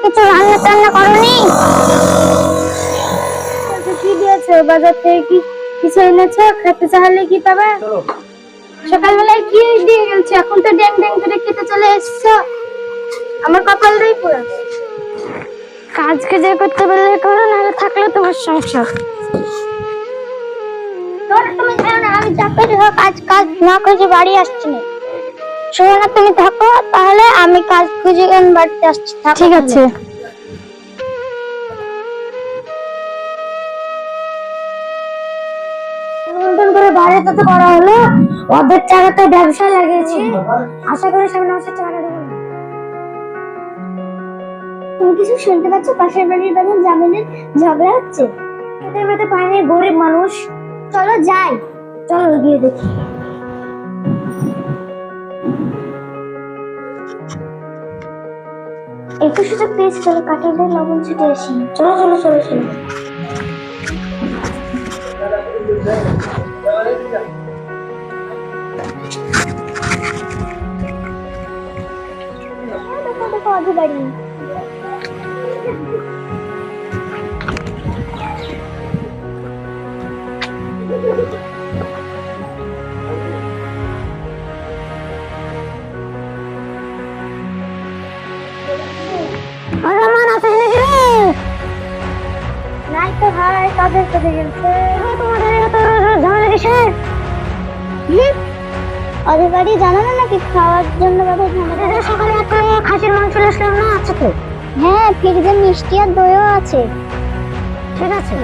কিছু রান্না টান্না করনি? কি দিয়েছো বাজার থেকে? কি কিছু এনেছো? খেতে চাইলে কি পাবে? সকালবেলায় কি দিয়ে গেছে? এখন তো ড্যাং ড্যাং করে খেতে চলে এসছো। আমার কপালটাই পুরো। কাজ যে করতে পারলে করো, না থাকলে তোমার সংসার। তুমি জানো না আমি চাকরি হোক কাজ কাজ না করে বাড়ি আসছি না। শোনো, তুমি থাকো, তাহলে আমি কাজ খুঁজে বাড়িতে আসছি। ঠিক আছে। নিমন্ত্রণ করে বাড়িতে তো করা হলো, ওদের টাকাতে ব্যবসা লাগিয়েছি। আশা করি সামনে মাসে টাকা দেবো। তুমি কিছু শুনতে পাচ্ছ? পাশের বাড়ির বাগান জামিনের ঝগড়া হচ্ছে। খেতে মেতে পায়নি, গরিব মানুষ। চলো যাই, চলো গিয়ে দেখি। একটু সুযোগ পেয়েছি, চলো কাঁঠালটা লবণ ছুটে আসি। চলো চলো চলো চলো। দেখো দেখো আগে বাড়ি। রহমান আছে নাকি রে? নাই তো ভাই, কাজের কাজে গেছে। তোমাদের এত ঝামেলা কিসে? ওদের বাড়ি জানো না নাকি খাওয়ার জন্য বাবা ঝামেলা? সকালে একটা খাসির মাংস আসলাম না, আছে তো? হ্যাঁ, ফ্রিজে মিষ্টি আর দইও আছে। ঠিক আছে।